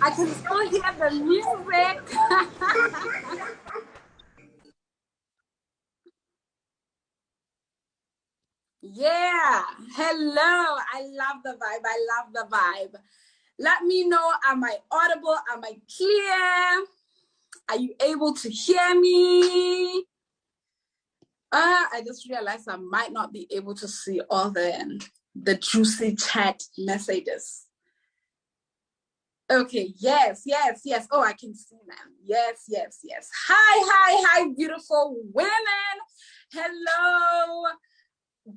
I can still hear the music. Yeah. Hello. I love the vibe. I love the vibe. Let me know, am I audible? Am I clear? Are you able to hear me? I just realized I might not be able to see all the juicy chat messages. Okay, yes. Oh, I can see them. Yes. Hi, beautiful women. Hello,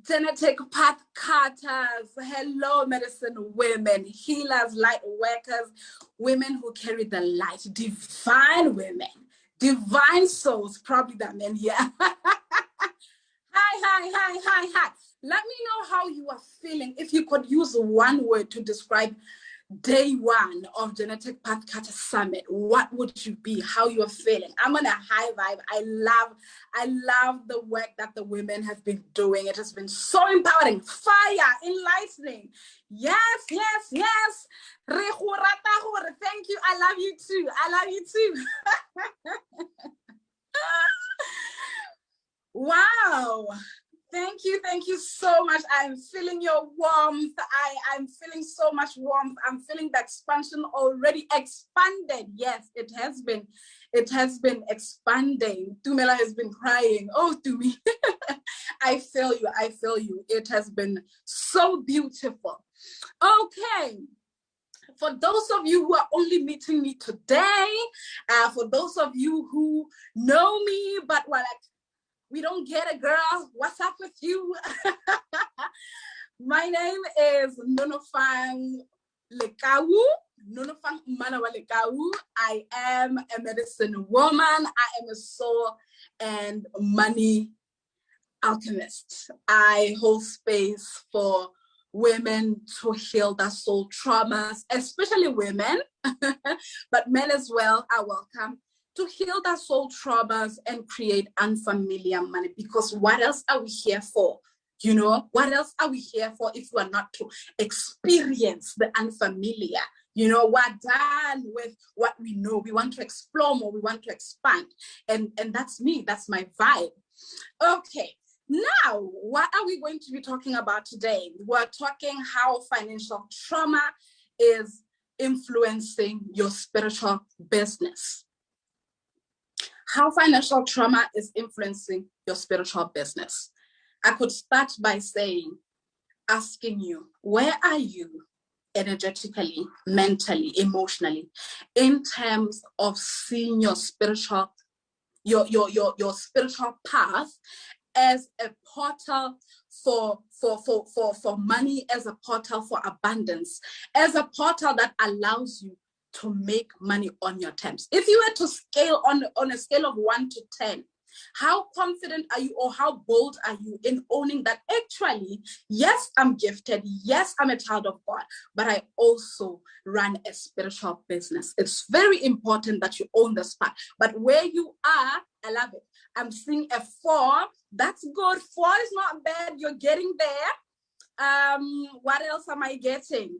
Genetic Pathcutters. Hello, medicine women, healers, light workers, women who carry the light, divine women, divine souls, probably that men here. Hi. Let me know how you are feeling. If you could use one word to describe day one of Genetic Pathcutters Summit, what would you be? How you're feeling? I'm on a high vibe. I love the work that the women have been doing. It has been so empowering, fire, enlightening. Yes. Thank you. I love you too. Wow. Thank you so much. I'm feeling your warmth. I'm feeling so much warmth. I'm feeling the expansion already expanded. Yes, it has been expanding. Tumela has been crying. Oh, Tumi. I feel you. It has been so beautiful. Okay. For those of you who are only meeting me today, for those of you who know me, but were like, we don't get it, girl. What's up with you? My name is Nonofang Lekau. Nonofang Lekau. I am a medicine woman. I am a soul and money alchemist. I hold space for women to heal their soul traumas, especially women, but men as well are welcome to heal their soul traumas and create unfamiliar money. Because what else are we here for? You know, what else are we here for if we are not to experience the unfamiliar? You know, we're done with what we know. We want to explore more. We want to expand. And that's me. That's my vibe. Okay. Now, what are we going to be talking about today? We're talking how financial trauma is influencing your spiritual business. How financial trauma is influencing your spiritual business. I could start by asking you, where are you energetically, mentally, emotionally, in terms of seeing your spiritual, your spiritual path as a portal for money, as a portal for abundance, as a portal that allows you to make money on your terms. If you were to scale on a scale of 1 to 10, how confident are you, or how bold are you in owning that actually, yes, I'm gifted, yes, I'm a child of God, but I also run a spiritual business. It's very important that you own this part. But where you are, I love it. I'm seeing a 4. That's good. 4 is not bad. You're getting there. What else am I getting?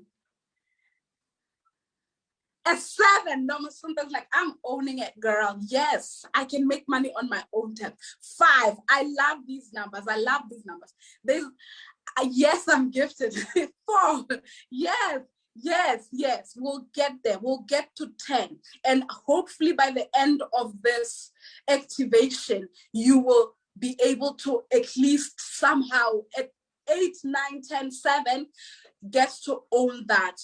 A 7. No, something like, I'm owning it, girl. Yes, I can make money on my own terms. 5. I love these numbers. Yes, I'm gifted. 4. Yes. We'll get there. We'll get to 10. And hopefully by the end of this activation, you will be able to at least somehow at 8, 9, 10, 7, get to own that.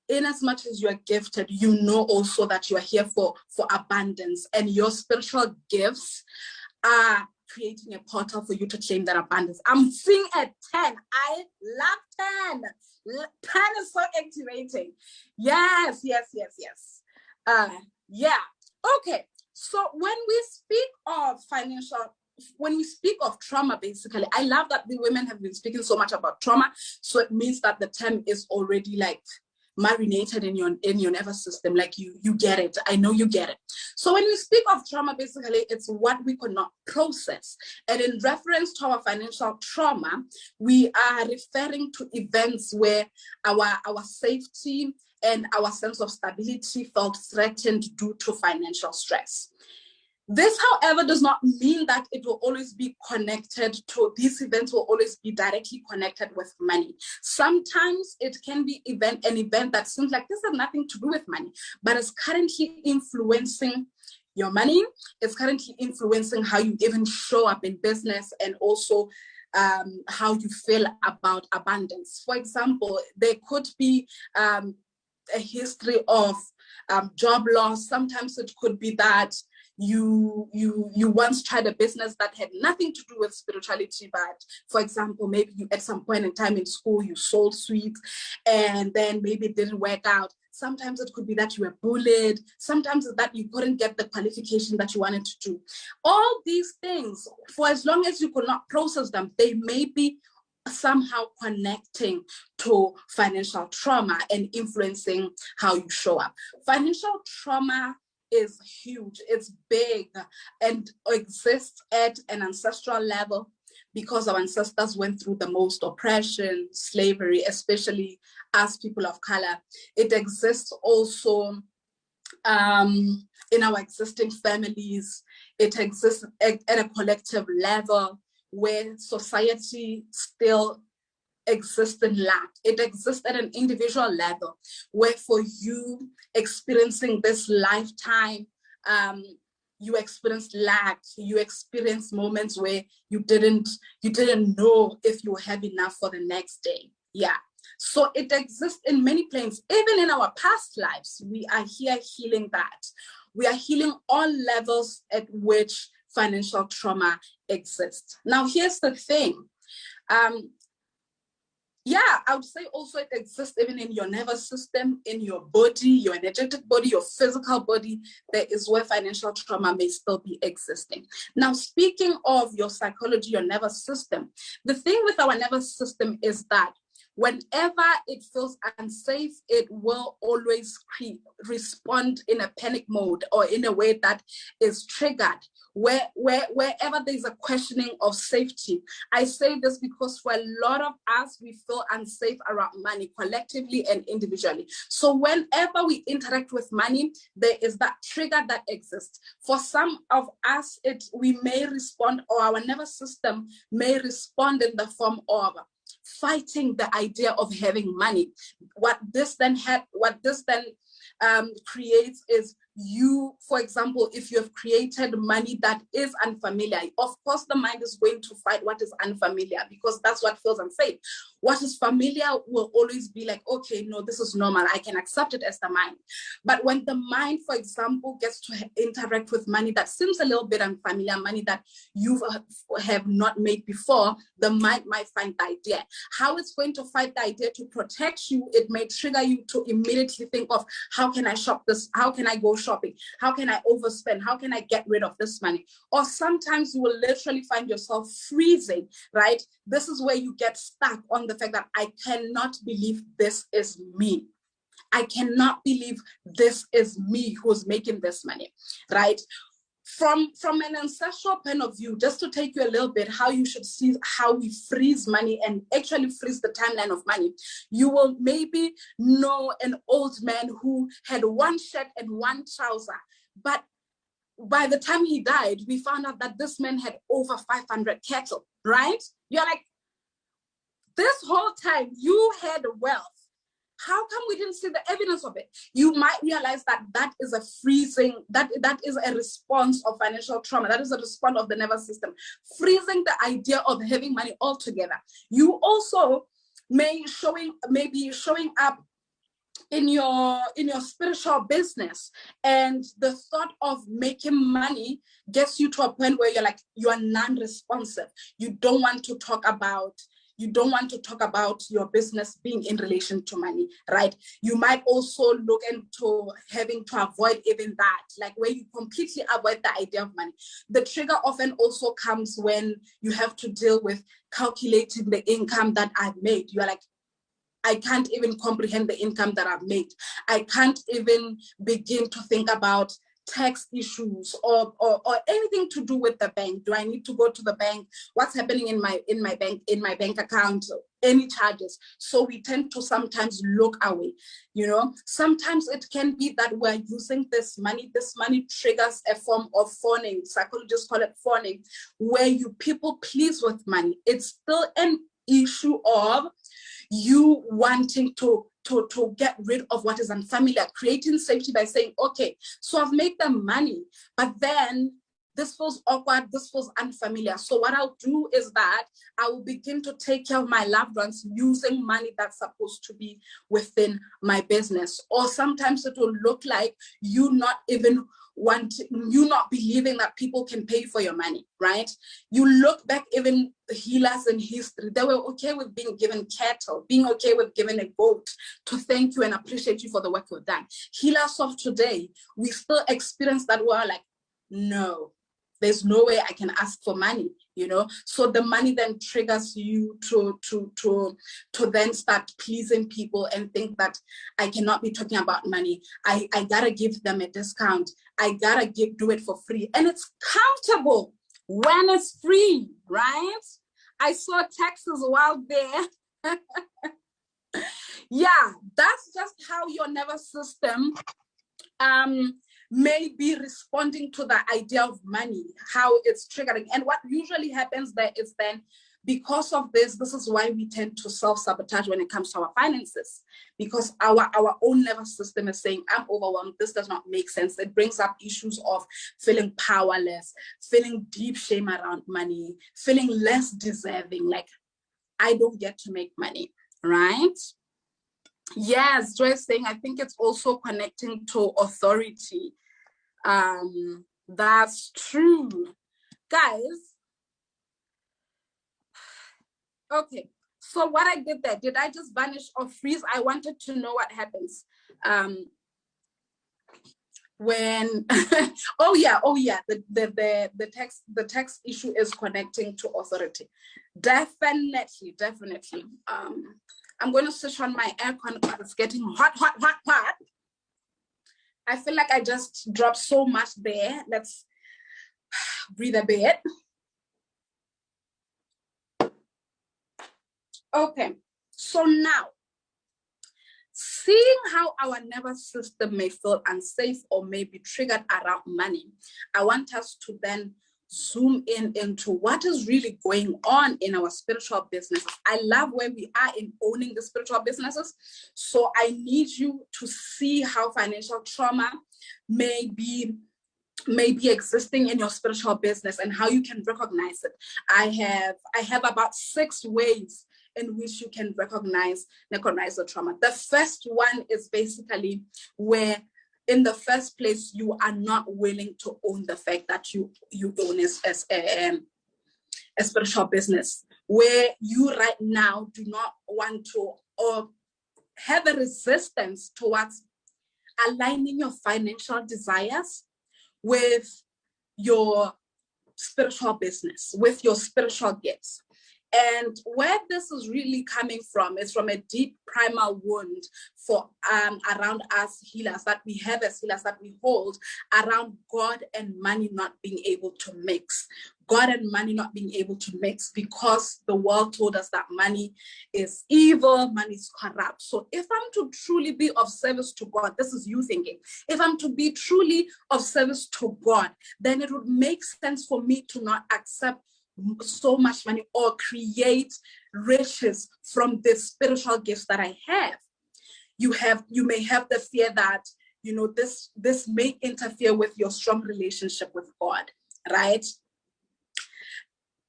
In as much as you are gifted, you know also that you are here for abundance, and your spiritual gifts are creating a portal for you to claim that abundance. I'm seeing a 10. I love 10. 10 is so activating. Yes. Yeah. Okay. So when we speak of trauma, basically, I love that the women have been speaking so much about trauma. So it means that the term is already like marinated in your nervous system. Like you get it. I know you get it. So when we speak of trauma, basically it's what we could not process. And in reference to our financial trauma, we are referring to events where our safety and our sense of stability felt threatened due to financial stress. This, however, does not mean that it will always be connected to, these events will always be directly connected with money. Sometimes it can be an event that seems like this has nothing to do with money, but is currently influencing your money. It's currently influencing how you even show up in business, and also how you feel about abundance. For example, there could be a history of job loss. Sometimes it could be that you once tried a business that had nothing to do with spirituality, but for example, maybe you at some point in time in school you sold sweets and then maybe it didn't work out. Sometimes it could be that you were bullied. Sometimes it's that you couldn't get the qualification that you wanted to do. All these things, for as long as you could not process them, they may be somehow connecting to financial trauma and influencing how you show up. Financial trauma is huge, it's big, and exists at an ancestral level because our ancestors went through the most oppression, slavery, especially as people of color. It exists also in our existing families. It exists at a collective level where society still exists in lack. It exists at an individual level where for you experiencing this lifetime, you experienced lack, you experienced moments where you didn't know if you have enough for the next day. Yeah. So it exists in many planes. Even in our past lives, we are here healing that. We are healing all levels at which financial trauma exists. Now, here's the thing. Yeah, I would say also it exists even in your nervous system, in your body, your energetic body, your physical body. There is where financial trauma may still be existing. Now, speaking of your psychology, your nervous system, the thing with our nervous system is that whenever it feels unsafe, it will always respond in a panic mode or in a way that is triggered. Wherever there's a questioning of safety. I say this because for a lot of us, we feel unsafe around money collectively and individually. So whenever we interact with money, there is that trigger that exists. For some of us, we may respond, or our nervous system may respond in the form of fighting the idea of having money. What this then creates is you, for example, if you have created money that is unfamiliar, of course the mind is going to fight what is unfamiliar because that's what feels unsafe. What is familiar will always be like, okay, no, this is normal. I can accept it as the mind. But when the mind, for example, gets to interact with money that seems a little bit unfamiliar, money that you have not made before, the mind might find the idea. How it's going to fight the idea to protect you, it may trigger you to immediately think of, how can I shop this? How can I go shopping? How can I overspend? How can I get rid of this money? Or sometimes you will literally find yourself freezing, right? This is where you get stuck on the fact that I cannot believe this is me. I cannot believe this is me who's making this money, right? From an ancestral point of view, just to take you a little bit, how you should see how we freeze money and actually freeze the timeline of money. You will maybe know an old man who had one shirt and one trouser, but by the time he died, we found out that this man had over 500 cattle, right? You're like, this whole time you had wealth. How come we didn't see the evidence of it? You might realize that that is a freezing, that is a response of financial trauma. That is a response of the nervous system, freezing the idea of having money altogether. You also may be showing up in your spiritual business, and the thought of making money gets you to a point where you are non-responsive. You don't want to talk about your business being in relation to money, right? You might also look into having to avoid even that, like where you completely avoid the idea of money. The trigger often also comes when you have to deal with calculating the income that I've made. You're like, I can't even comprehend the income that I've made. I can't even begin to think about tax issues or anything to do with the bank. Do I need to go to the bank? What's happening in my bank account? any charges. So we tend to sometimes look away, you know. Sometimes it can be that we're using this money triggers a form of fawning. Psychologists call it fawning, where you people please with money. It's still an issue of you wanting to get rid of what is unfamiliar, creating safety by saying, okay, so I've made the money, but then this feels awkward, this feels unfamiliar. So what I'll do is that I will begin to take care of my loved ones using money that's supposed to be within my business. Or sometimes it will look like you not believing that people can pay for your money, right? You look back, even healers in history, they were okay with being given cattle, being okay with giving a goat to thank you and appreciate you for the work you've done. Healers of today, we still experience that. We're like, no, there's no way I can ask for money, you know. So the money then triggers you to then start pleasing people and think that I cannot be talking about money. I gotta give them a discount. I gotta do it for free. And it's comfortable when it's free, right? I saw taxes while there. Yeah, that's just how your nervous system may be responding to the idea of money, how it's triggering. And what usually happens there is then, because of this is why we tend to self-sabotage when it comes to our finances, because our own nervous system is saying, I'm overwhelmed, this does not make sense. It brings up issues of feeling powerless, feeling deep shame around money, feeling less deserving, like I don't get to make money, right? Yes, Joy is saying, I think it's also connecting to authority. That's true. Guys, okay, so what I did there, did I just vanish or freeze? I wanted to know what happens when oh yeah, the text issue is connecting to authority. Definitely. I'm going to switch on my aircon because it's getting hot. I feel like I just dropped so much there. Let's breathe a bit. Okay, so now, seeing how our nervous system may feel unsafe or may be triggered around money, I want us to then zoom into what is really going on in our spiritual businesses. I love where we are in owning the spiritual businesses. So I need you to see how financial trauma may be existing in your spiritual business and how you can recognize it. I have about 6 ways in which you can recognize the trauma. The first one is basically where, in the first place, you are not willing to own the fact that you own as a spiritual business, where you right now do not want to or have a resistance towards aligning your financial desires with your spiritual business, with your spiritual gifts. And where this is really coming from is from a deep primal wound for around us healers, that we have as healers, that we hold around God and money not being able to mix. God and money not being able to mix because the world told us that money is evil, money is corrupt. So if I'm to truly be of service to God, this is you thinking, if I'm to be truly of service to God, then it would make sense for me to not accept so much money or create riches from the spiritual gifts that I have. You may have the fear that, you know, this may interfere with your strong relationship with God, right?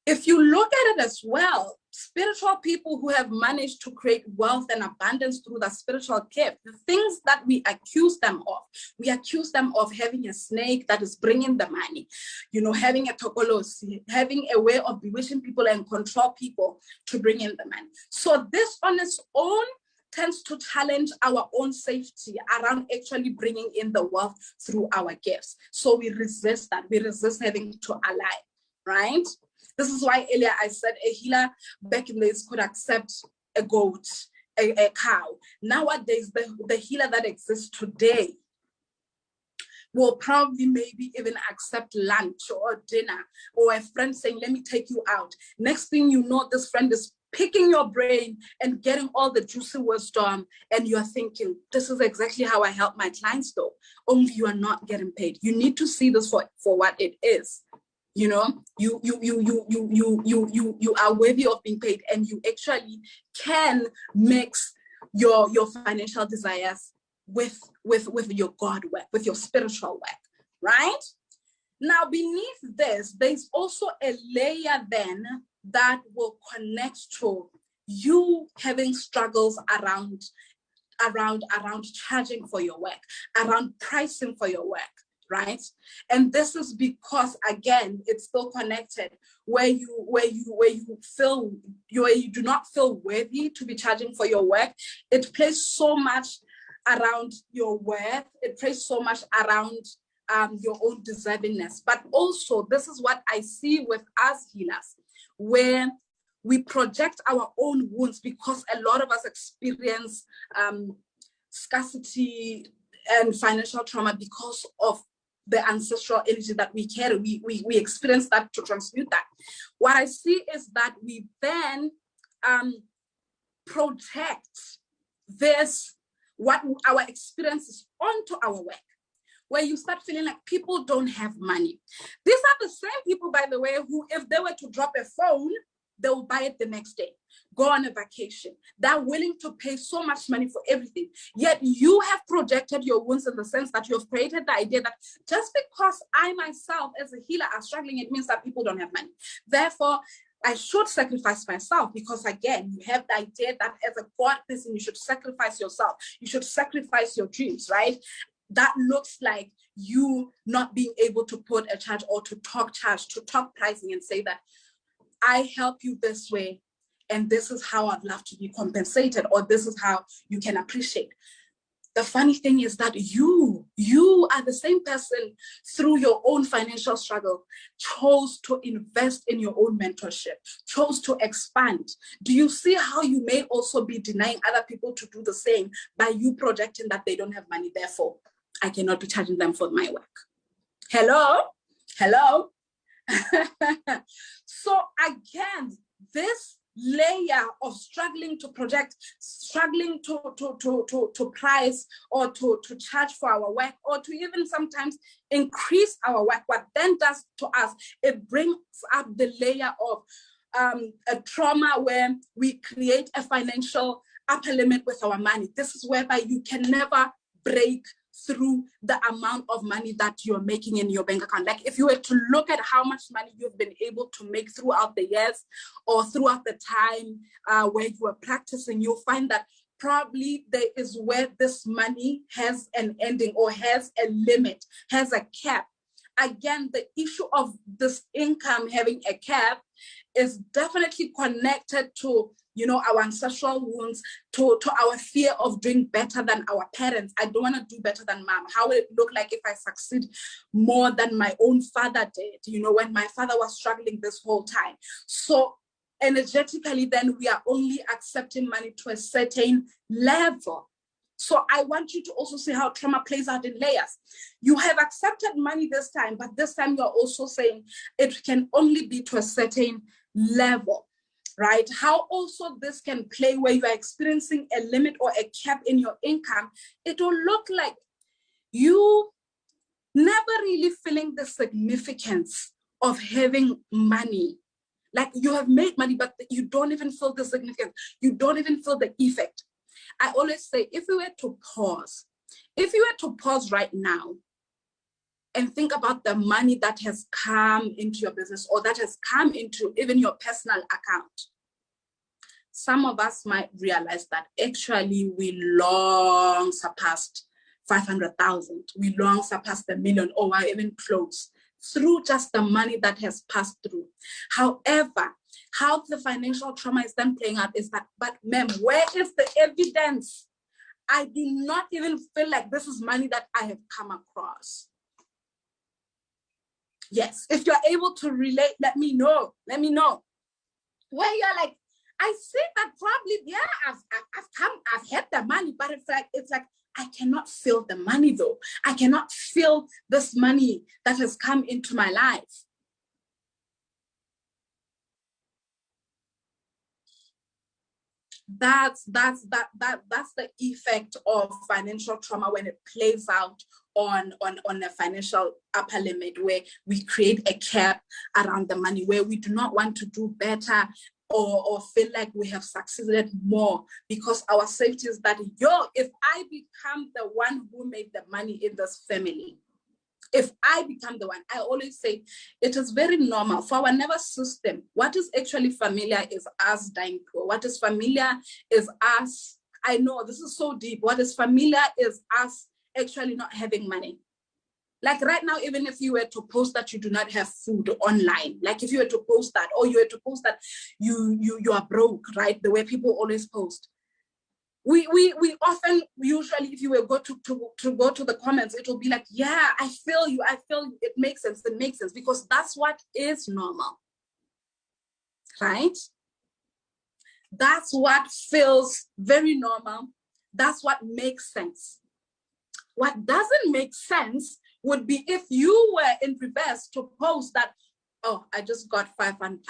If you look at it as well, spiritual people who have managed to create wealth and abundance through the spiritual gift, the things that we accuse them of having a snake that is bringing the money, you know, having a tokolosi, having a way of bewitching people and control people to bring in the money. So this on its own tends to challenge our own safety around actually bringing in the wealth through our gifts. So we resist that. We resist having to ally, right? This is why earlier I said a healer back in the days could accept a goat, a cow. Nowadays, the healer that exists today will probably maybe even accept lunch or dinner, or a friend saying, let me take you out. Next thing you know, this friend is picking your brain and getting all the juicy wisdom, and you're thinking, this is exactly how I help my clients though, only you are not getting paid. You need to see this for what it is. You know, you are worthy of being paid, and you actually can mix your financial desires with your God work, with your spiritual work, right? Now, beneath this, there's also a layer then that will connect to you having struggles around charging for your work, around pricing for your work, right? And this is because, again, it's still connected, where you do not feel worthy to be charging for your work. It plays so much around your worth. It plays so much around your own deservingness. But also, this is what I see with us healers, where we project our own wounds, because a lot of us experience scarcity and financial trauma because of the ancestral energy that we carry. We experience that to transmute that. What I see is that we then project what our experiences onto our work, where you start feeling like people don't have money. These are the same people, by the way, who, if they were to drop a phone, they will buy it the next day, go on a vacation. They're willing to pay so much money for everything. Yet you have projected your wounds in the sense that you have created the idea that just because I myself as a healer are struggling, it means that people don't have money. Therefore, I should sacrifice myself, because again, you have the idea that as a God person, you should sacrifice yourself. You should sacrifice your dreams, right? That looks like you not being able to put a charge or to talk pricing and say that I help you this way, and this is how I'd love to be compensated, or this is how you can appreciate. The funny thing is that you are the same person, through your own financial struggle, chose to invest in your own mentorship, chose to expand. Do you see how you may also be denying other people to do the same by you projecting that they don't have money, therefore I cannot be charging them for my work? Hello? So again, this layer of struggling to project, struggling to price, or to charge for our work, or to even sometimes increase our work, what then does to us, it brings up the layer of a trauma where we create a financial upper limit with our money. This is whereby you can never break through the amount of money that you're making in your bank account. Like, if you were to look at how much money you've been able to make throughout the years, or throughout the time where you are practicing, you'll find that probably there is where this money has an ending, or has a limit, has a cap. Again, the issue of this income having a cap is definitely connected to, you know, our ancestral wounds, to our fear of doing better than our parents. I don't want to do better than mom. How will it look like if I succeed more than my own father did, you know, when my father was struggling this whole time? So energetically, then we are only accepting money to a certain level. So I want you to also see how trauma plays out in layers. You have accepted money this time, but this time you're also saying it can only be to a certain level, right? How also this can play where you are experiencing a limit or a cap in your income. It will look like you never really feeling the significance of having money. Like, you have made money, but you don't even feel the significance. You don't even feel the effect. I always say, if you were to pause right now and think about the money that has come into your business, or that has come into even your personal account, some of us might realize that actually we long surpassed 500,000. We long surpassed the million, or we're even close, through just the money that has passed through. However, how the financial trauma is then playing out is that, but ma'am, where is the evidence? I do not even feel like this is money that I have come across. Yes, if you're able to relate, let me know. Where you're like, I see that probably, yeah, I've had the money, but it's like I cannot feel the money though. I cannot feel this money that has come into my life. That's the effect of financial trauma when it plays out on a financial upper limit, where we create a cap around the money, where we do not want to do better or feel like we have succeeded more, because our safety is that, if I become the one who made the money in this family, if I become the one, I always say it is very normal for our nervous system. What is actually familiar is us dying poor. What is familiar is us, I know this is so deep. What is familiar is us actually not having money. Like right now, even if you were to post that you do not have food online, like if you were to post that, or you were to post that you are broke, right? The way people always post. We often, usually, if you were go to go to the comments, it will be like, yeah, I feel you. It makes sense. It makes sense, because that's what is normal, right? That's what feels very normal. That's what makes sense. What doesn't make sense would be if you were in reverse to post that, oh, I just got 500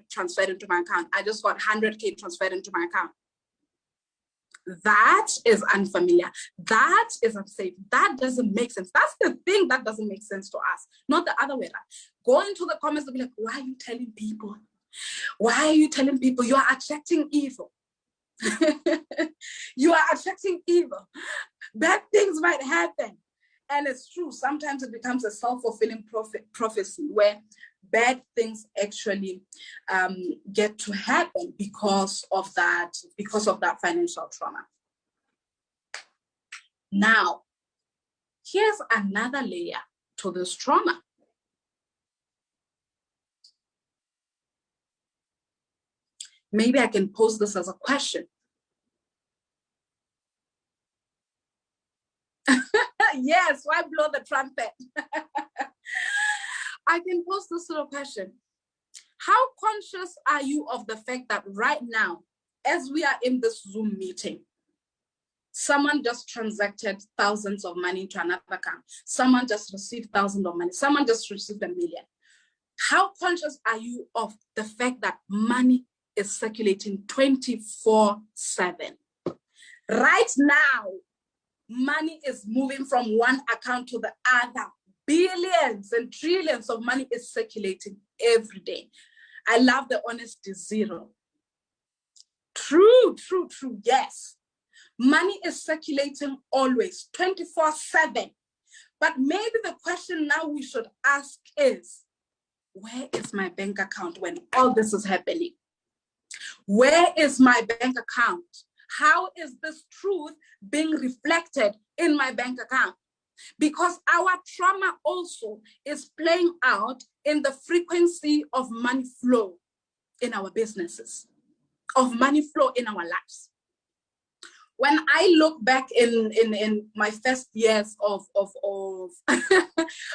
transferred into my account. I just got 100K transferred into my account. That is unfamiliar. That is unsafe. That doesn't make sense. That's the thing that doesn't make sense to us, not the other way around. Go into the comments and be like, why are you telling people? Why are you telling people? You are attracting evil. You are attracting evil. Bad things might happen. And it's true. Sometimes it becomes a self-fulfilling prophecy where bad things actually get to happen because of that financial trauma. Now, here's another layer to this trauma. Maybe I can pose this as a question. Yes, why blow the trumpet? I can pose this little question. How conscious are you of the fact that right now, as we are in this Zoom meeting, someone just transacted thousands of money into another account. Someone just received thousands of money. Someone just received $1 million. How conscious are you of the fact that money is circulating 24/7? Right now, money is moving from one account to the other. Billions and trillions of money is circulating every day. I love the honesty zero. True. Yes. Money is circulating always, 24/7. But maybe the question now we should ask is, where is my bank account when all this is happening? Where is my bank account? How is this truth being reflected in my bank account? Because our trauma also is playing out in the frequency of money flow in our businesses, of money flow in our lives. When I look back in my first years of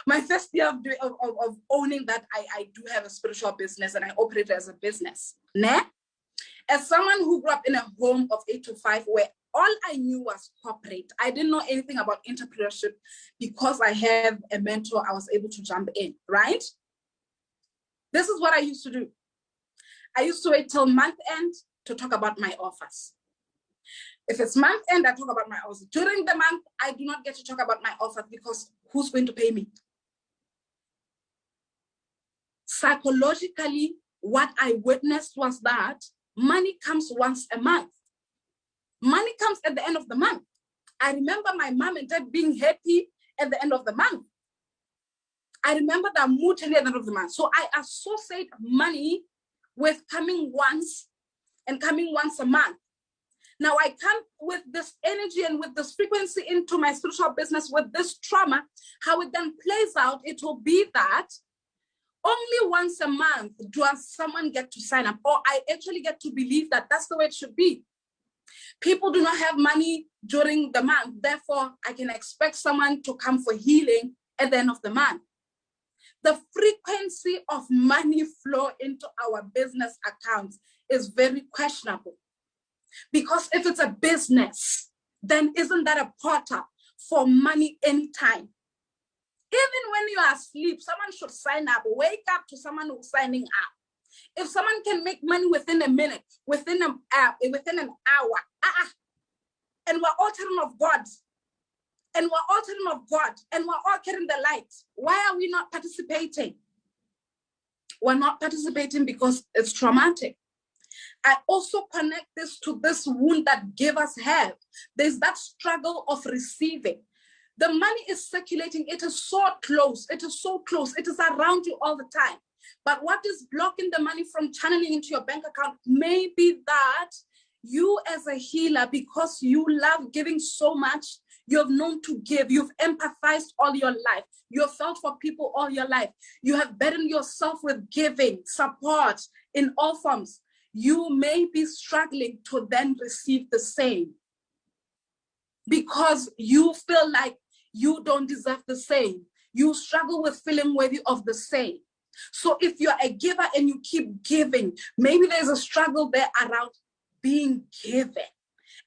my first year of owning that I do have a spiritual business and I operate as a business, as someone who grew up in a home of 8 to 5 where all I knew was corporate, I didn't know anything about entrepreneurship. Because I have a mentor, I was able to jump in, right? This is what I used to do. I used to wait till month end to talk about my offers. If it's month end, I talk about my offers. During the month, I do not get to talk about my offers because who's going to pay me? Psychologically, what I witnessed was that money comes once a month. Money comes at the end of the month. I remember my mom and dad being happy at the end of the month. I remember the mood at the end of the month. So I associate money with coming once and coming once a month. Now I come with this energy and with this frequency into my spiritual business with this trauma. How it then plays out, it will be that only once a month does someone get to sign up, or I actually get to believe that that's the way it should be. People do not have money during the month. Therefore, I can expect someone to come for healing at the end of the month. The frequency of money flow into our business accounts is very questionable. Because if it's a business, then isn't that a portal for money anytime? Even when you are asleep, someone should sign up. Wake up to someone who's signing up. If someone can make money within a minute, within an hour, and we're all children of God, and we're all children of God, and we're all carrying the light, why are we not participating? We're not participating because it's traumatic. I also connect this to this wound that givers have. There's that struggle of receiving. The money is circulating. It is so close. It is so close. It is around you all the time. But what is blocking the money from channeling into your bank account may be that you as a healer, because you love giving so much, you've known to give. You've empathized all your life. You've felt for people all your life. You have burdened yourself with giving, support in all forms. You may be struggling to then receive the same because you feel like you don't deserve the same. You struggle with feeling worthy of the same. So if you're a giver and you keep giving, maybe there's a struggle there around being given.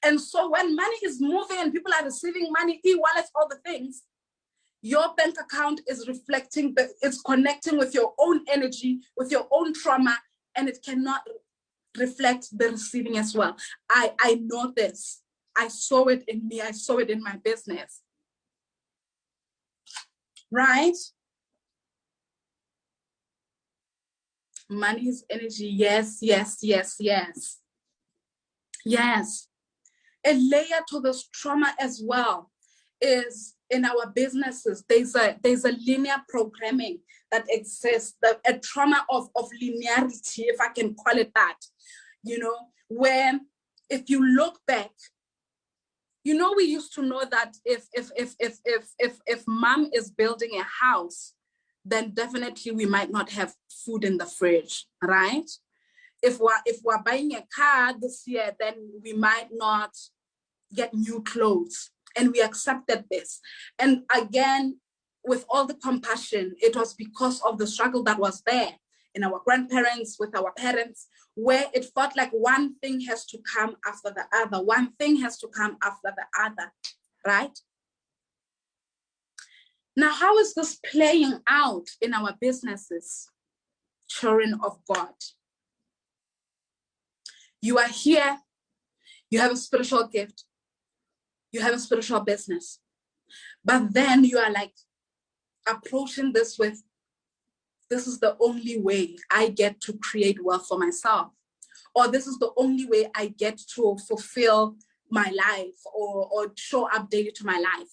And so when money is moving and people are receiving money, e-wallets, all the things, your bank account is reflecting, it's connecting with your own energy, with your own trauma, and it cannot reflect the receiving as well. I know this. I saw it in me. I saw it in my business. Right? Money is energy. Yes, yes, yes, yes. Yes. A layer to this trauma as well is in our businesses. There's a linear programming that exists, a trauma of linearity, if I can call it that, you know, where if you look back, you know, we used to know that if mom is building a house, then definitely we might not have food in the fridge, right? If we're buying a car this year, then we might not get new clothes. And we accepted this. And again, with all the compassion, it was because of the struggle that was there in our grandparents, with our parents, where it felt like one thing has to come after the other. One thing has to come after the other, right? Now, how is this playing out in our businesses, children of God? You are here, you have a spiritual gift, you have a spiritual business, but then you are like approaching this with, this is the only way I get to create wealth for myself, or this is the only way I get to fulfill my life or show up daily to my life.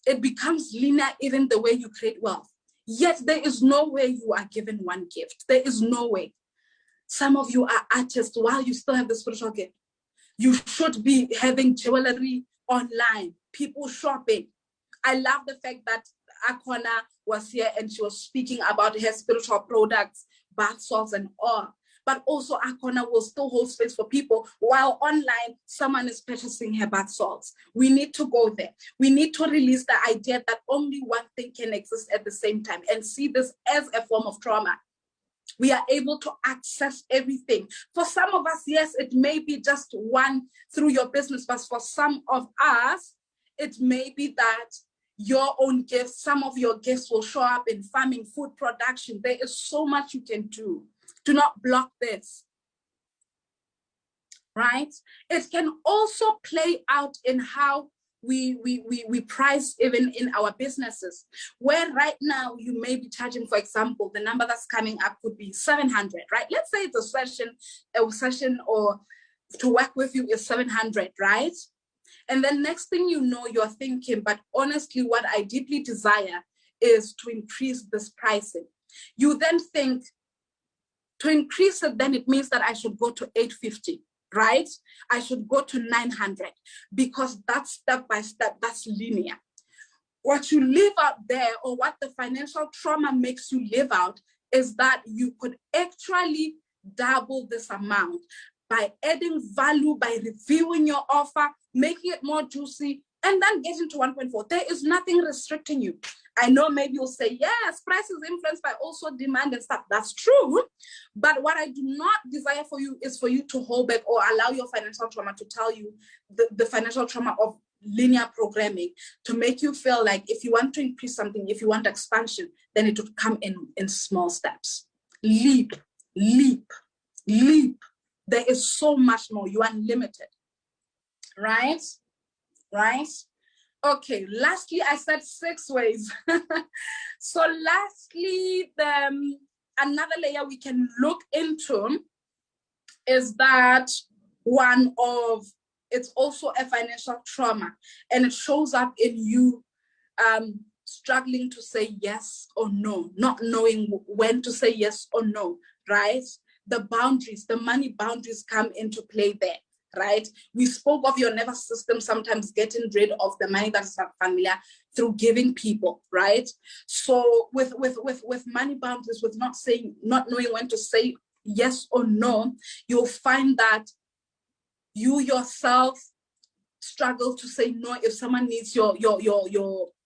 It becomes linear, even the way you create wealth. Yet there is no way you are given one gift. There is no way. Some of you are artists while you still have the spiritual gift. You should be having jewelry online, people shopping. I love the fact that Akona was here and she was speaking about her spiritual products, bath salts and all. But also Akona will still hold space for people while online someone is purchasing her bath salts. We need to go there. We need to release the idea that only one thing can exist at the same time and see this as a form of trauma. We are able to access everything. For some of us, yes, it may be just one through your business, but for some of us, it may be that your own gifts, some of your gifts will show up in farming, food production. There is so much you can do. Do not block this, right? It can also play out in how we price even in our businesses, where right now you may be charging, for example, the number that's coming up could be 700, right? Let's say it's a session or to work with you is 700, right? And then next thing you know, you're thinking, but honestly, what I deeply desire is to increase this pricing. You then think, to increase it, then it means that I should go to 850, right? I should go to 900 because that's step by step, that's linear. What you live out there, or what the financial trauma makes you live out, is that you could actually double this amount by adding value, by reviewing your offer, making it more juicy, and then getting to 1.4. There is nothing restricting you. I know maybe you'll say, yes, price is influenced by also demand and stuff. That's true. But what I do not desire for you is for you to hold back or allow your financial trauma to tell you the financial trauma of linear programming to make you feel like if you want to increase something, if you want expansion, then it would come in small steps. Leap. leap, leap. There is so much more. You are unlimited, right? Right? Okay, lastly, I said 6 ways. So lastly, another layer we can look into is that it's also a financial trauma, and it shows up in you struggling to say yes or no, not knowing when to say yes or no, right? The boundaries, the money boundaries come into play there, right? We spoke of your nervous system sometimes getting rid of the money that's not familiar through giving people, right? So with money boundaries, with not knowing when to say yes or no, you'll find that you yourself struggle to say no if someone needs your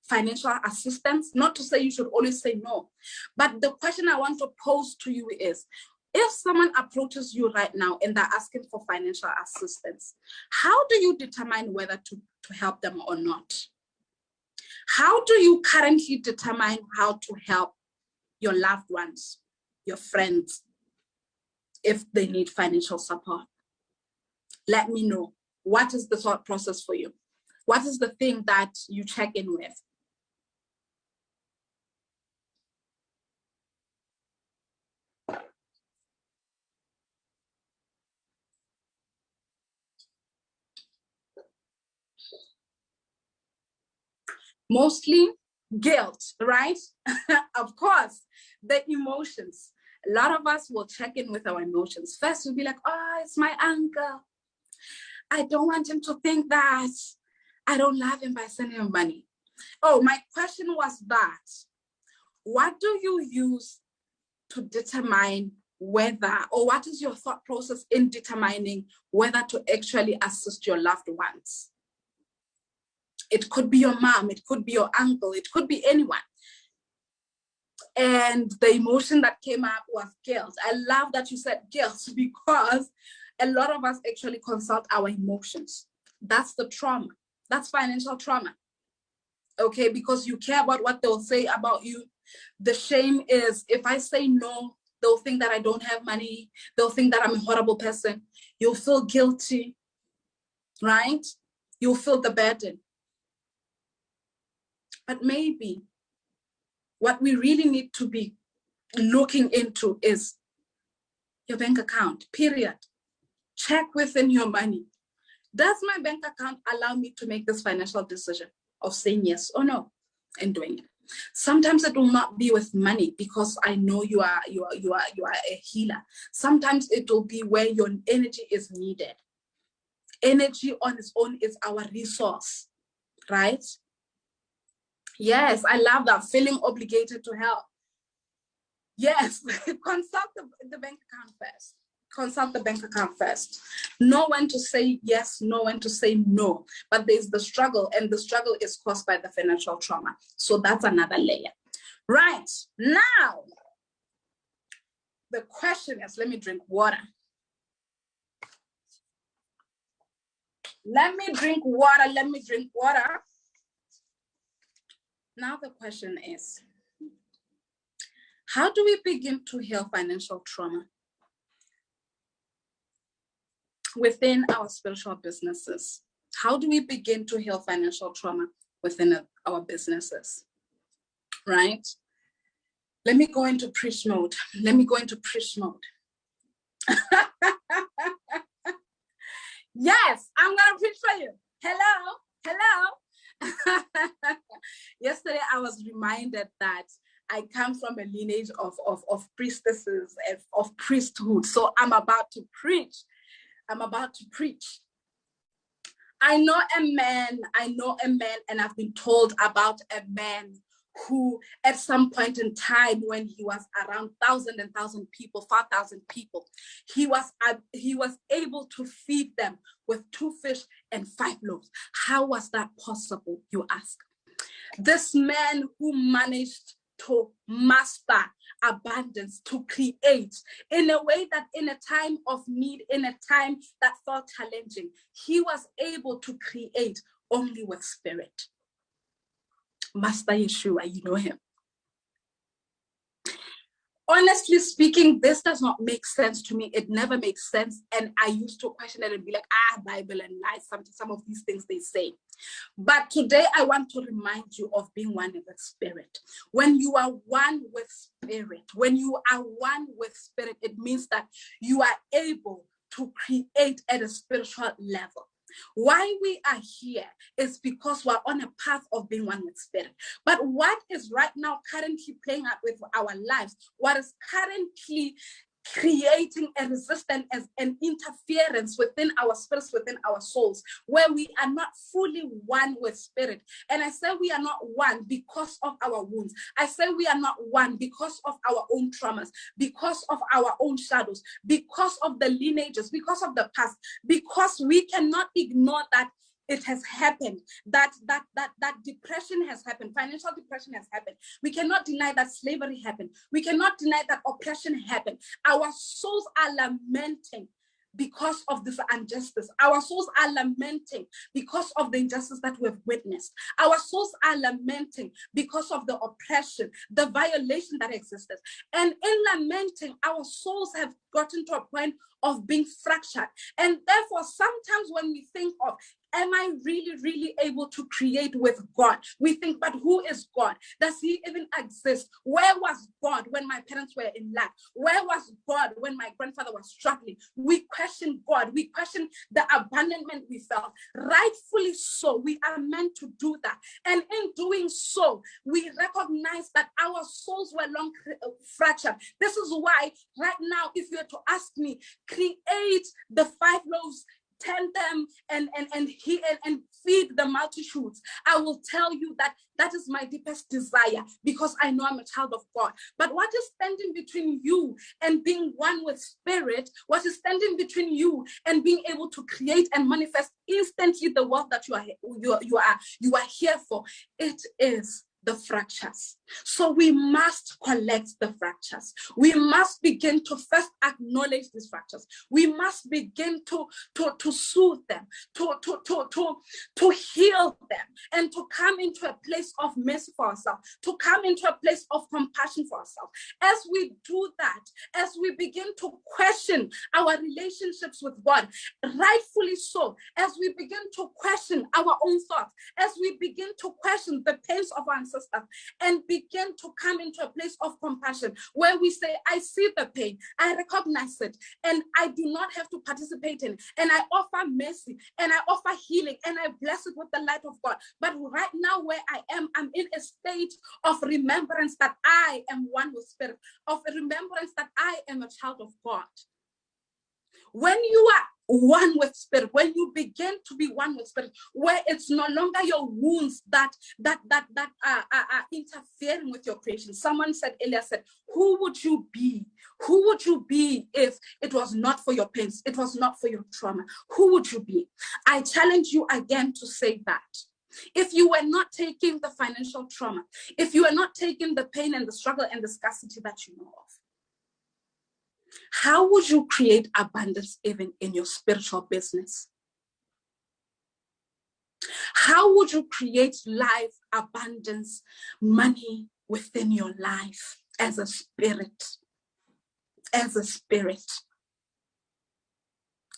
financial assistance. Not to say you should always say no, but the question I want to pose to you is, if someone approaches you right now and they're asking for financial assistance, how do you determine whether to help them or not? How do you currently determine how to help your loved ones, your friends, if they need financial support? Let me know. What is the thought process for you? What is the thing that you check in with? Mostly guilt, right? Of course, the emotions. A lot of us will check in with our emotions. First, we'll be like, oh, it's my uncle. I don't want him to think that I don't love him by sending him money. Oh, my question was that. What do you use to determine whether, or what is your thought process in determining whether to actually assist your loved ones? It could be your mom, it could be your uncle, it could be anyone. And the emotion that came up was guilt. I love that you said guilt, because a lot of us actually consult our emotions. That's the trauma. That's financial trauma. Okay, because you care about what they'll say about you. The shame is, if I say no, they'll think that I don't have money. They'll think that I'm a horrible person. You'll feel guilty, right? You'll feel the burden. But maybe what we really need to be looking into is your bank account, period. Check within your money. Does my bank account allow me to make this financial decision of saying yes or no and doing it? Sometimes it will not be with money, because I know you are a healer. Sometimes it will be where your energy is needed. Energy on its own is our resource, right? Yes, I love that. Feeling obligated to help. Yes, consult the bank account first. Consult the bank account first. Know when to say yes, know when to say no. But there's the struggle, and the struggle is caused by the financial trauma. So that's another layer. Right, now, the question is, let me drink water. Let me drink water, let me drink water. Now the question is, how do we begin to heal financial trauma within our spiritual businesses? How do we begin to heal financial trauma within our businesses, right? Let me go into preach mode. Let me go into preach mode. Yes, I'm gonna preach for you. Hello, hello. Yesterday, I was reminded that I come from a lineage of priestesses, of priesthood. So I'm about to preach. I'm about to preach. I know a man, and I've been told about a man who at some point in time, when he was around 1,000 people, 5,000 people, he was able to feed them with 2 fish and 5 loaves. How was that possible, you ask? This man who managed to master abundance, to create in a way that in a time of need, in a time that felt challenging, he was able to create only with spirit. Master Yeshua, you know him. Honestly speaking, this does not make sense to me. It never makes sense. And I used to question it and be like, Bible and lies, some of these things they say. But today I want to remind you of being one with spirit. When you are one with spirit, it means that you are able to create at a spiritual level. Why we are here is because we're on a path of being one with spirit. But what is right now currently playing out with our lives, what is currently creating a resistance as an interference within our spirits, within our souls, where we are not fully one with spirit. And I say we are not one because of our wounds. I say we are not one because of our own traumas, because of our own shadows, because of the lineages, because of the past, because we cannot ignore that it has happened, that depression has happened, financial depression has happened. We cannot deny that slavery happened. We cannot deny that oppression happened. Our souls are lamenting because of this injustice. Our souls are lamenting because of the injustice that we have witnessed. Our souls are lamenting because of the oppression, the violation that existed. And in lamenting, our souls have gotten to a point of being fractured. And therefore, sometimes when we think of, am I really able to create with God? We think, but who is God? Does he even exist? Where was God when my parents were in lack? Where was God when my grandfather was struggling? We question God. We question the abandonment we felt. Rightfully so, we are meant to do that. And in doing so, we recognize that our souls were long fractured. This is why right now, if you were to ask me, create the 5 loaves, tend them and feed the multitudes, I will tell you that that is my deepest desire, because I know I'm a child of God. But what is standing between you and being one with spirit? What is standing between you and being able to create and manifest instantly the wealth that you are here for? It is the fractures. So we must collect the fractures. We must begin to first acknowledge these fractures. We must begin to soothe them, to heal them, and to come into a place of mercy for ourselves, to come into a place of compassion for ourselves. As we do that, as we begin to question our relationships with God, rightfully so, as we begin to question our own thoughts, as we begin to question the pains of our ancestors, and begin to come into a place of compassion where we say, I see the pain, I recognize it, and I do not have to participate in it, and I offer mercy, and I offer healing, and I bless it with the light of God. But right now where I am, I'm in a state of remembrance that I am one with spirit, of remembrance that I am a child of God. When you are one with spirit, when you begin to be one with spirit, where it's no longer your wounds that are interfering with your creation. Someone said earlier, who would you be? Who would you be if it was not for your pains? It was not for your trauma. Who would you be? I challenge you again to say that. If you were not taking the financial trauma, if you were not taking the pain and the struggle and the scarcity that you know of, how would you create abundance even in your spiritual business? How would you create life, abundance, money within your life as a spirit? As a spirit.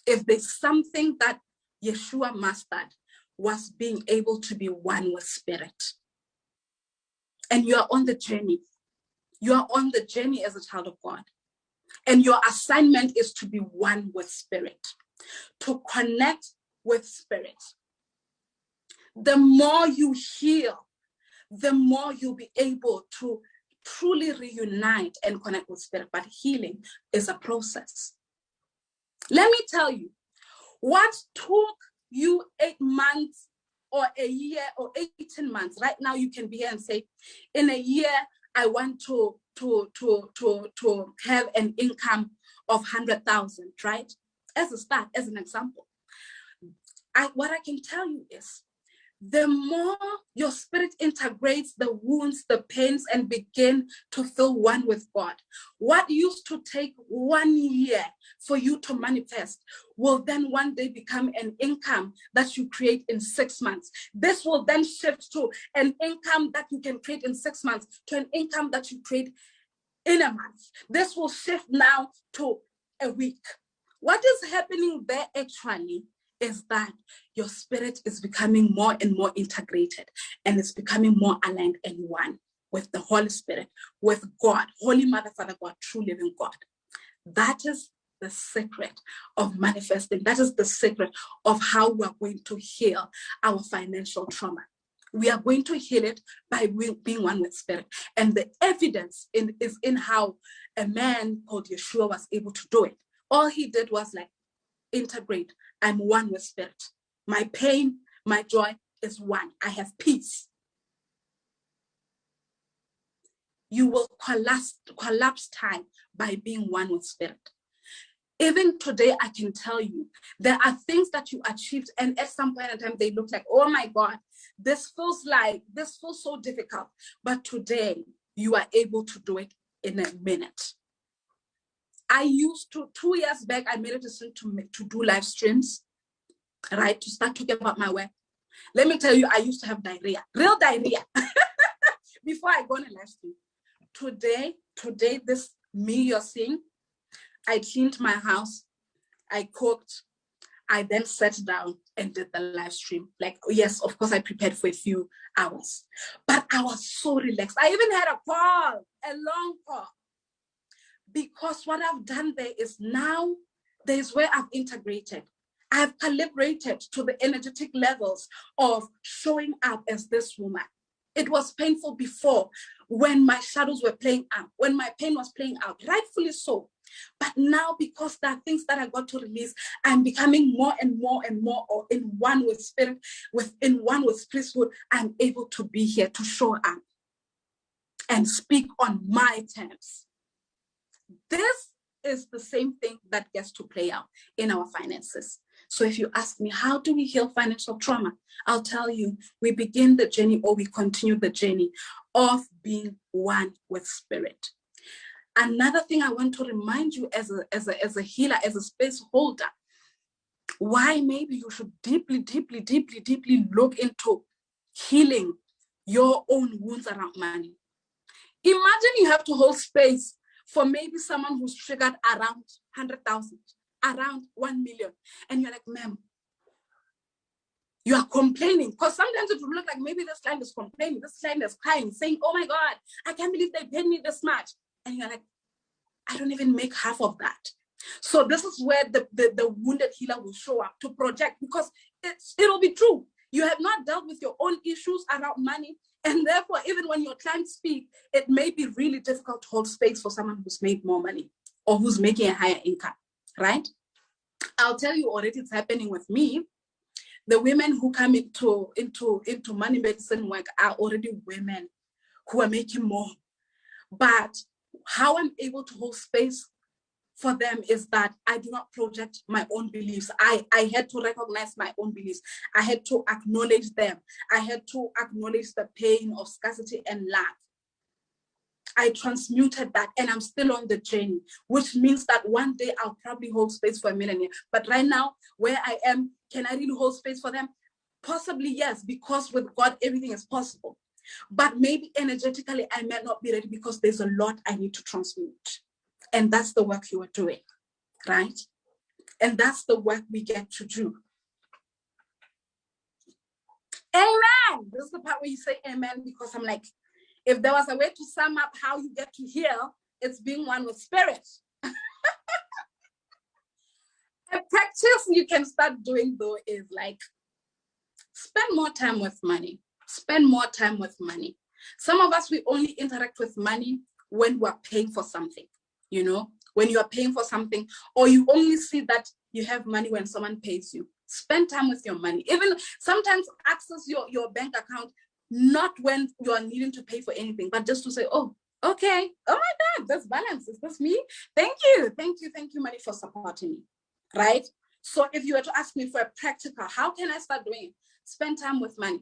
If there's something that Yeshua mastered, was being able to be one with spirit. And you are on the journey. You are on the journey as a child of God. And your assignment is to be one with spirit, to connect with spirit. The more you heal, the more you'll be able to truly reunite and connect with spirit. But healing is a process. Let me tell you, what took you 8 months or a year or 18 months, right now you can be here and say, in a year, I want to have an income of 100,000, right? As a start, as an example. What I can tell you is, the more your spirit integrates the wounds, the pains, and begin to feel one with God, what used to take 1 year for you to manifest will then one day become an income that you create in 6 months. This will then shift to an income that you can create in 6 months, to an income that you create in a month. This will shift now to a week. What is happening there actually is that your spirit is becoming more and more integrated, and it's becoming more aligned and one with the Holy Spirit, with God, Holy Mother, Father God, true living God. That is the secret of manifesting. That is the secret of how we are going to heal our financial trauma. We are going to heal it by being one with spirit. And the evidence is in how a man called Yeshua was able to do it. All he did was like integrate. I'm one with spirit. My pain, my joy is one. I have peace. You will collapse time by being one with spirit. Even today, I can tell you, there are things that you achieved, and at some point in time, they look like, oh my God, this feels so difficult. But today, you are able to do it in a minute. I used to, 2 years back, I made a decision to do live streams, right? To start talking about my work. Let me tell you, I used to have diarrhea, real diarrhea, before I go on a live stream. Today, this me you're seeing, I cleaned my house, I cooked, I then sat down and did the live stream. Like, yes, of course, I prepared for a few hours, but I was so relaxed. I even had a call, a long call, because what I've done there is now there's where I've integrated. I've calibrated to the energetic levels of showing up as this woman. It was painful before when my shadows were playing out, when my pain was playing out, rightfully so. But now, because there are things that I got to release, I'm becoming more and more and more in one with spirit, in one with priesthood. I'm able to be here to show up and speak on my terms. This is the same thing that gets to play out in our finances. So if you ask me, how do we heal financial trauma? I'll tell you, we begin the journey, or we continue the journey of being one with spirit. Another thing I want to remind you as a healer, as a space holder, why maybe you should deeply look into healing your own wounds around money. Imagine you have to hold space for maybe someone who's triggered around 100,000, around 1 million. And you're like, ma'am, you are complaining. Because sometimes it will look like maybe this client is complaining, this client is crying, saying, oh my God, I can't believe they paid me this much. And you're like, I don't even make half of that. So this is where the wounded healer will show up to project, because it'll be true. You have not dealt with your own issues around money. And therefore, even when your clients speak, it may be really difficult to hold space for someone who's made more money or who's making a higher income, right? I'll tell you already, it's happening with me. The women who come into money medicine work are already women who are making more. But how I'm able to hold space for them is that I do not project my own beliefs. I had to recognize my own beliefs. I had to acknowledge them. I had to acknowledge the pain of scarcity and lack. I transmuted that, and I'm still on the journey, which means that one day I'll probably hold space for a millionaire. But right now, where I am, can I really hold space for them? Possibly, yes, because with God, everything is possible. But maybe energetically, I might not be ready because there's a lot I need to transmute. And that's the work you are doing, right? And that's the work we get to do. Amen. This is the part where you say amen, because I'm like, if there was a way to sum up how you get to heal, it's being one with spirit. A practice you can start doing, though, is like, spend more time with money. Spend more time with money. Some of us, we only interact with money when we're paying for something, you know, when you are paying for something, or you only see that you have money when someone pays you. Spend time with your money. Even sometimes access your bank account, not when you are needing to pay for anything, but just to say, oh, okay, oh my God, this balance, is this me? Thank you, money, for supporting me, right? So if you were to ask me for a practical, how can I start doing it? Spend time with money.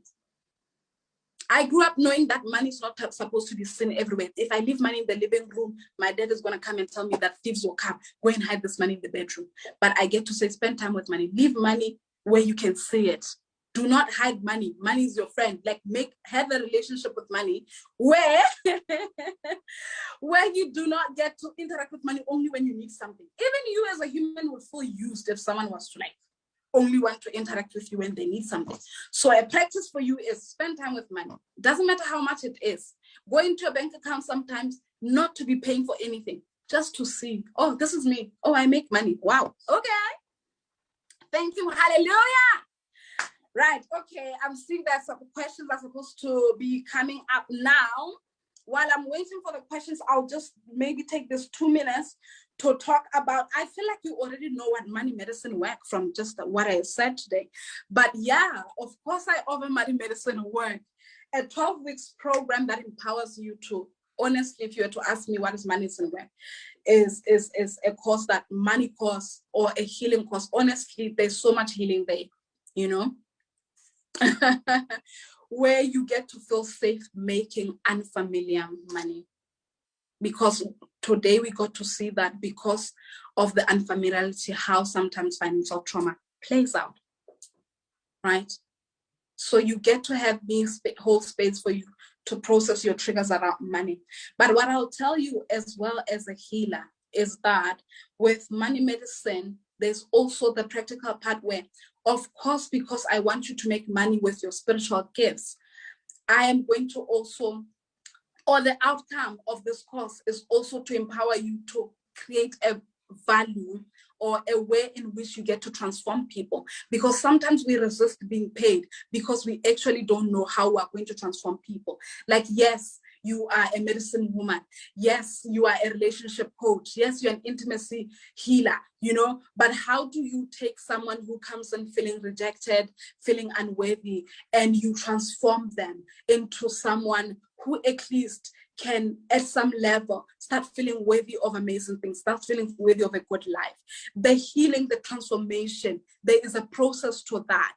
I grew up knowing that money is not supposed to be seen everywhere. If I leave money in the living room, my dad is going to come and tell me that thieves will come. Go and hide this money in the bedroom. But I get to say, spend time with money. Leave money where you can see it. Do not hide money. Money is your friend. Like, have a relationship with money where where you do not get to interact with money only when you need something. Even you as a human would feel used if someone was to like only want to interact with you when they need something. So a practice for you is spend time with money. Doesn't matter how much it is. Go into your bank account sometimes, not to be paying for anything, just to see, oh, this is me. Oh, I make money. Wow. Okay. Thank you. Hallelujah. Right. Okay. I'm seeing that some questions are supposed to be coming up now. While I'm waiting for the questions, I'll just maybe take this 2 minutes to talk about, I feel like you already know what money medicine work from just what I said today. But yeah, of course I offer money medicine work, a 12 weeks program that empowers you to, honestly, if you were to ask me what is money medicine work, is a course that money course or a healing course. Honestly, there's so much healing there, you know, where you get to feel safe making unfamiliar money. Because today we got to see that because of the unfamiliarity, how sometimes financial trauma plays out, right? So you get to have this whole space for you to process your triggers around money. But what I'll tell you as well as a healer is that with money medicine, there's also the practical part where, of course, because I want you to make money with your spiritual gifts, I am going to also, or the outcome of this course is also to empower you to create a value or a way in which you get to transform people. Because sometimes we resist being paid because we actually don't know how we're going to transform people. Like, yes, you are a medicine woman. Yes, you are a relationship coach. Yes, you're an intimacy healer, you know, but how do you take someone who comes in feeling rejected, feeling unworthy, and you transform them into someone who at least can, at some level, start feeling worthy of amazing things, start feeling worthy of a good life. The healing, the transformation, there is a process to that.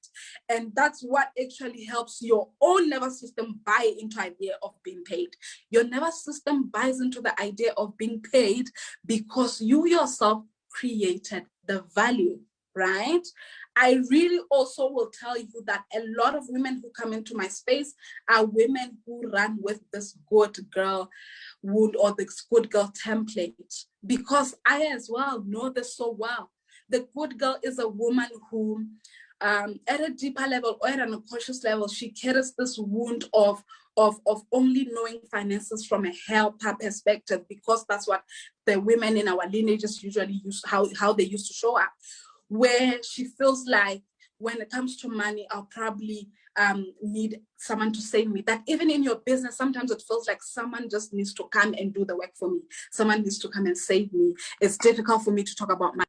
And that's what actually helps your own nervous system buy into the idea of being paid. Your nervous system buys into the idea of being paid because you yourself created the value, right? I really also will tell you that a lot of women who come into my space are women who run with this good girl wound or this good girl template, because I as well know this so well. The good girl is a woman who, at a deeper level or at an unconscious level, she carries this wound of only knowing finances from a helper perspective, because that's what the women in our lineages usually use, how they used to show up, where she feels like when it comes to money, I'll probably need someone to save me. That even in your business, sometimes it feels like someone just needs to come and do the work for me. Someone needs to come and save me. It's difficult for me to talk about money.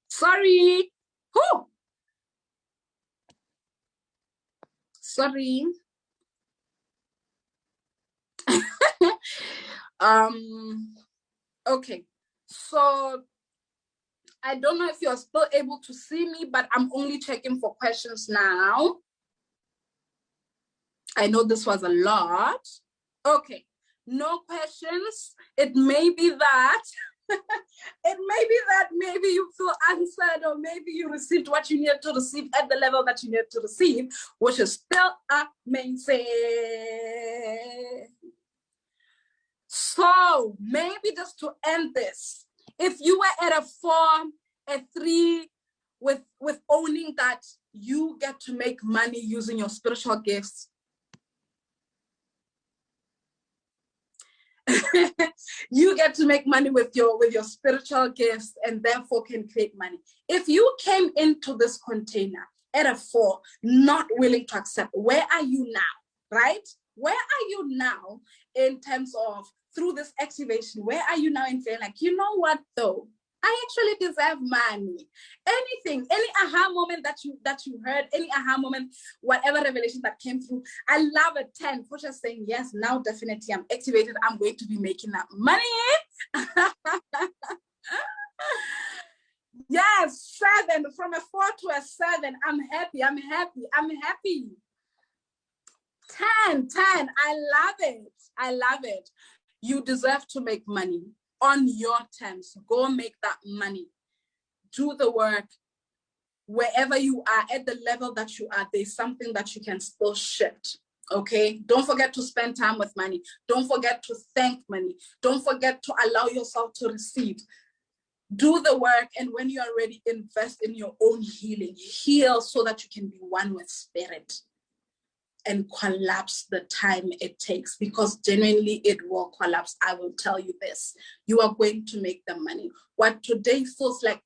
Sorry. Oh, sorry. Okay. So I don't know if you're still able to see me, but I'm only checking for questions now. I know this was a lot. Okay. No questions. It may be that maybe you feel answered, or maybe you received what you needed to receive at the level that you needed to receive, which is still amazing. So maybe just to end this, if you were at a 4, a 3, with owning that you get to make money using your spiritual gifts, you get to make money with your spiritual gifts, and therefore can create money. If you came into this container at a 4, not willing to accept, where are you now, right? Where are you now in terms of, through this activation, where are you now in feeling like, you know what though, I actually deserve money? Anything, any aha moment that you heard, any aha moment, whatever revelation that came through. I love a 10 for just saying, yes, now definitely I'm activated. I'm going to be making that money. 7, from a 4 to a 7. I'm happy. 10. I love it. You deserve to make money on your terms. Go make that money. Do the work. Wherever you are, at the level that you are, there's something that you can still shift. Okay? Don't forget to spend time with money. Don't forget to thank money. Don't forget to allow yourself to receive. Do the work, and when you are ready, invest in your own healing. Heal so that you can be one with spirit and collapse the time it takes, because genuinely it will collapse. I will tell you this. You are going to make the money. What today feels like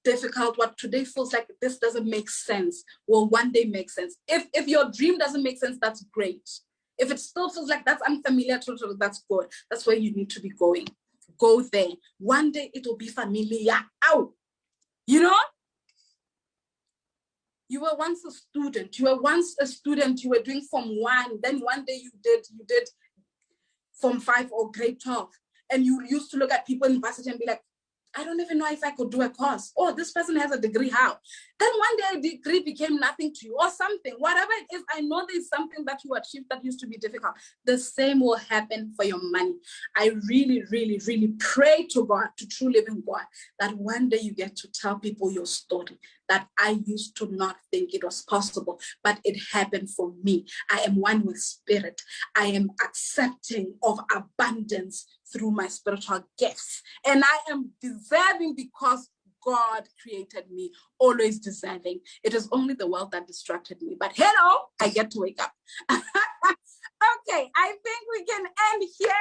difficult, what today feels like this doesn't make sense, will one day make sense. If your dream doesn't make sense, that's great. If it still feels like that's unfamiliar, that's good. That's where you need to be going. Go there. One day it will be familiar. Ow! You know? You were once a student. You were doing Form 1. Then one day you did Form 5 or grade 12. And you used to look at people in university and be like, I don't even know if I could do a course. Oh, this person has a degree, how? Then one day a degree became nothing to you or something. Whatever it is, I know there's something that you achieved that used to be difficult. The same will happen for your money. I really, really, really pray to God, to true living God, that one day you get to tell people your story, that I used to not think it was possible, but it happened for me. I am one with spirit. I am accepting of abundance through my spiritual gifts. And I am deserving because God created me, always deserving. It is only the world that distracted me. But hello, I get to wake up. Okay, I think we can end here.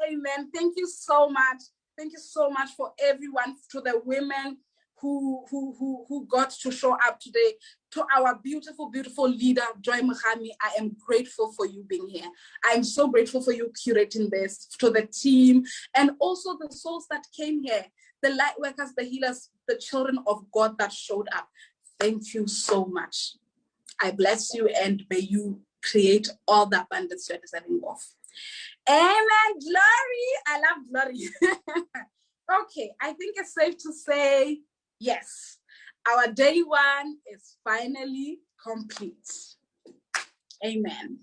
Amen. Thank you so much. Thank you so much for everyone, to the women who got to show up today, to our beautiful, beautiful leader, Joy Mohami. I am grateful for you being here. I'm so grateful for you curating this, to the team, and also the souls that came here, the light workers, the healers, the children of God that showed up. Thank you so much. I bless you, and may you create all the abundance you're deserving of. Amen. Glory. I love glory. Okay, I think it's safe to say, yes, our day 1 is finally complete. Amen.